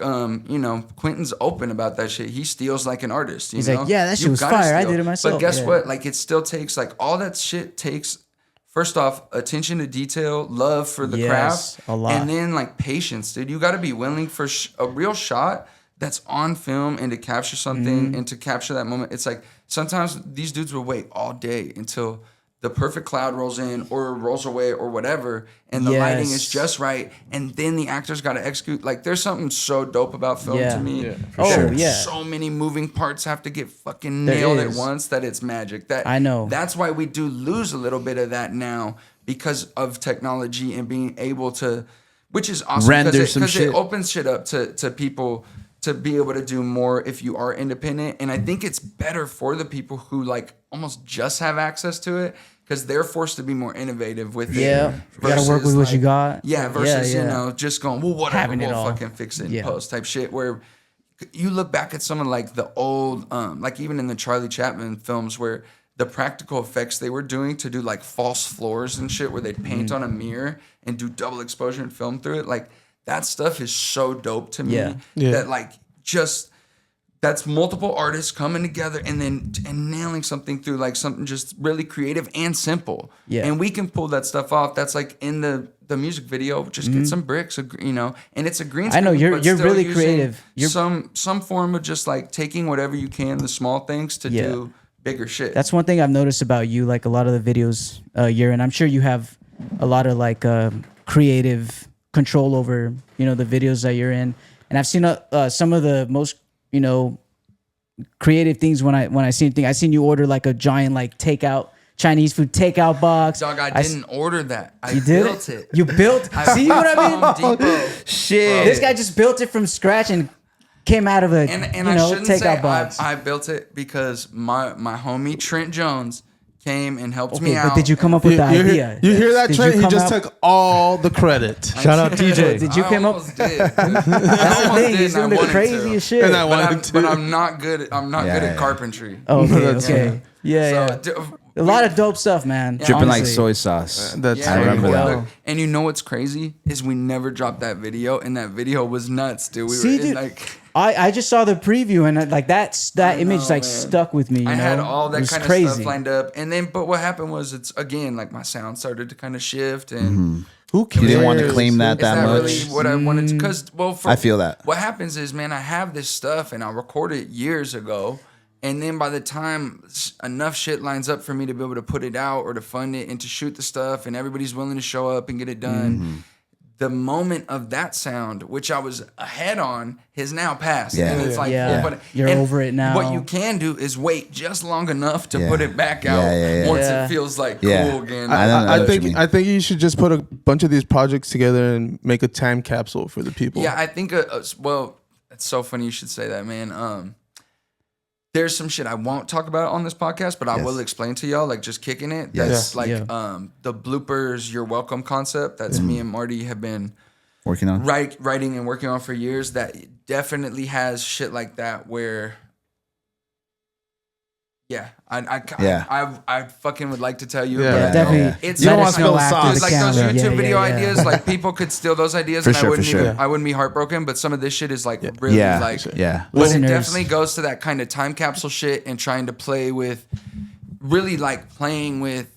Quentin's open about that shit. He steals like an artist. He's like, yeah, that shit was fire. I did it myself. But guess what? Like it still takes like all that shit takes. First off, attention to detail, love for the craft, a lot. And then like patience, dude. You got to be willing for a real shot that's on film and to capture something and to capture that moment. It's like sometimes these dudes will wait all day until the perfect cloud rolls in or rolls away or whatever, and the lighting is just right, and then the actors got to execute. Like there's something so dope about film to me. So many moving parts have to get fucking nailed at once that it's magic. That I know. That's why we do lose a little bit of that now because of technology and being able to, which is awesome because it opens shit up to people to be able to do more if you are independent. And I think it's better for the people who like almost just have access to it because they're forced to be more innovative with it. Yeah, you gotta work with what you got. Yeah, versus just going, well, whatever, we'll fucking fix it in post type shit. Where you look back at some of like the old, like even in the Charlie Chaplin films where the practical effects they were doing to do like false floors and shit where they'd paint on a mirror and do double exposure and film through it. Like that stuff is so dope to me that like just that's multiple artists coming together and nailing something through like something just really creative and simple. Yeah. And we can pull that stuff off. That's like in the music video, just get some bricks, and it's a green screen. I know you're really creative. Some form of just like taking whatever you can, the small things to do bigger shit. That's one thing I've noticed about you, like a lot of the videos you're in. I'm sure you have a lot of like creative control over, the videos that you're in. And I've seen some of the most, creative things when I see anything. I seen you order like a giant like Chinese food takeout box. Dog, I didn't order that. I built it. You built? See what I mean? Depot. Shit. This guy just built it from scratch and came out of a and you I know shouldn't say takeout box. I built it because my homie Trent Jones came and helped me Okay, out. but did you come up with the idea? You hear that, Did Trent? you He come just out- took all the credit. Shout out TJ. Did you I come up? almost did. Dude. That's the I thing. almost He's did, and doing I the wanted craziest shit. And I wanted to. but I'm not good. I'm not good at carpentry. Okay. Yeah. So, A lot of dope stuff, man. Dripping like honestly. soy sauce. That's Yeah, I remember that. look, and you know what's crazy is we never dropped that video, and that video was nuts, dude. We See, were in, dude, like, I just saw the preview and that image know, like man. stuck with me. You I know? had all It that was kind of crazy. stuff lined up, and then but what happened was it's again like my sound started to kind of shift, and Who cares? You didn't want to claim that is that much. really what I wanted to? Because I feel that. What happens is, man, I have this stuff and I recorded it years ago. And then by the time enough shit lines up for me to be able to put it out or to fund it and to shoot the stuff and everybody's willing to show up and get it done, the moment of that sound, which I was ahead on, has now passed. Yeah. And it's like, Yeah. but- You're and over it now. What you can do is wait just long enough to Yeah. put it back out Yeah. once Yeah. it feels like Yeah. cool again. I know what you mean. I think you should just put a bunch of these projects together and make a time capsule for the people. Yeah, I think. Well, it's so funny you should say that, man. There's some shit I won't talk about on this podcast, but I will explain to y'all, like just kicking it. That's like the bloopers, you're welcome concept. That's me and Marty have been Working on. writing and working on for years. That definitely has shit like that where. Yeah, I fucking would like to tell you. Yeah. but I Yeah, don't. definitely. It's You don't Let wanna us spill know the after sauce. the like those camera. YouTube Yeah, video yeah, yeah. ideas, like people could steal those ideas, For and sure, I wouldn't for even, sure. I wouldn't be heartbroken. But some of this shit is like really Yeah. like, Yeah. But Listeners. it definitely goes to that kind of time capsule shit and trying to play with, really like playing with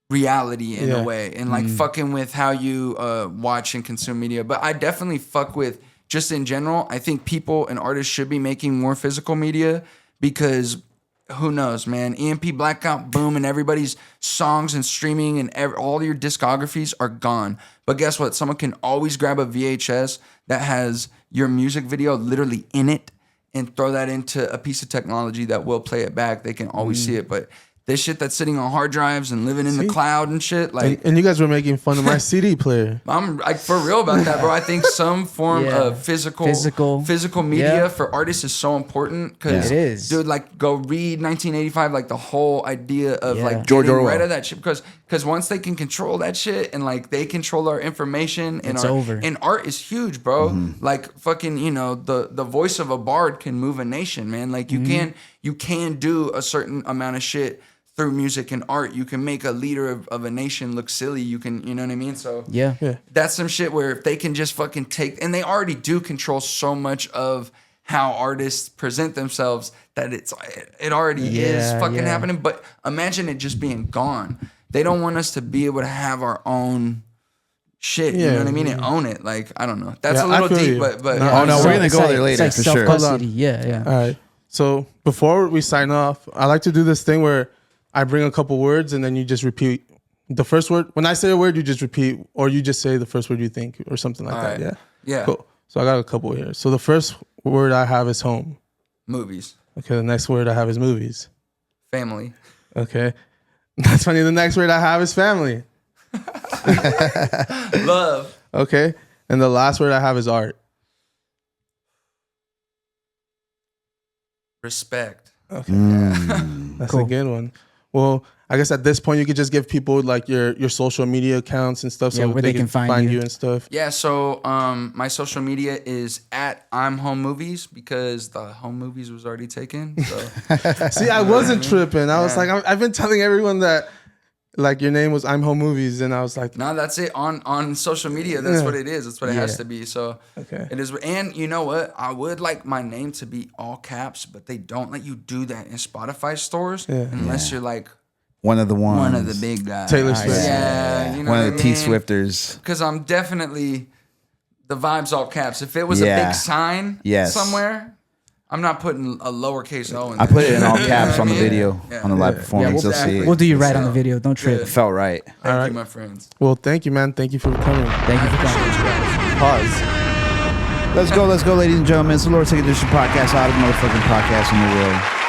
reality in a way, and like fucking with how you watch and consume media. But I definitely fuck with just in general. I think people and artists should be making more physical media because. Who knows, man? EMP blackout, boom, and everybody's songs and streaming and all your discographies are gone. But guess what? Someone can always grab a VHS that has your music video literally in it and throw that into a piece of technology that will play it back. They can always see it. But this shit that's sitting on hard drives and living in the cloud and shit, like And you guys were making fun of my CD player. I'm like for real about that, bro. I think some form Yeah. of physical media Yeah. for artists is so important because It is. dude, like go read 1985, like the whole idea of Yeah. like George getting Orwell. rid of that shit because once they can control that shit and like they control our information and It's our over. and art is huge, bro. Like fucking, you know, the voice of a bard can move a nation, man. Like you can do a certain amount of shit through music and art. You can make a leader of a nation look silly. You can, you know what I mean? So Yeah. that's some shit where if they can just fucking take, and they already do control so much of how artists present themselves that it already is fucking happening. But imagine it just being gone. They don't want us to be able to have our own shit. You know what I mean? And own it. Like, I don't know. That's Yeah, a little I feel deep, you. but Oh, no, we're gonna It's go like- there later it's like for sure. self-custody. Yeah. All right. So before we sign off, I like to do this thing where I bring a couple words and then you just repeat the first word. When I say a word, you just repeat, or you just say the first word you think, or something like that. right. Yeah. Yeah. Cool. So I got a couple here. So the first word I have is home. Movies, Okay. The next word I have is movies. family, Okay. That's funny. The next word I have is family. love, Okay. And the last word I have is art. respect. Okay. That's Cool. a good one. Well, I guess at this point you could just give people like your social media accounts and stuff, Yeah, so where they can find you. and stuff. Yeah, so my social media is at I'm Home Movies because the Home Movies was already taken. So See, I wasn't tripping. I was Yeah. like, I've been telling everyone that like your name was I'm Home Movies, and I was like, no, that's it on social media. That's Yeah. what it is. That's what it has Yeah. to be. So Okay. it is. And you know what? I would like my name to be all caps, but they don't let you do that in Spotify stores unless you're like One of the ones. one of the big guys. Taylor Swift. Yeah, you know One what of the I mean? T-Swifters. Because I'm definitely the vibes all caps. If it was a Yeah. big sign Yes. somewhere, I'm not putting a lowercase O in I there. put it in all You know caps what on I the mean? video, Yeah. on the live Yeah, performance. You'll see We'll it. do you right on the So, video. Don't trip. good. Felt right. Thank All right. you, my friends. well, thank you, man. Thank you for coming. Thank you for coming. Pause. Let's go, ladies and gentlemen. It's the Lord Take Edition podcast, out of the motherfucking podcast in the world.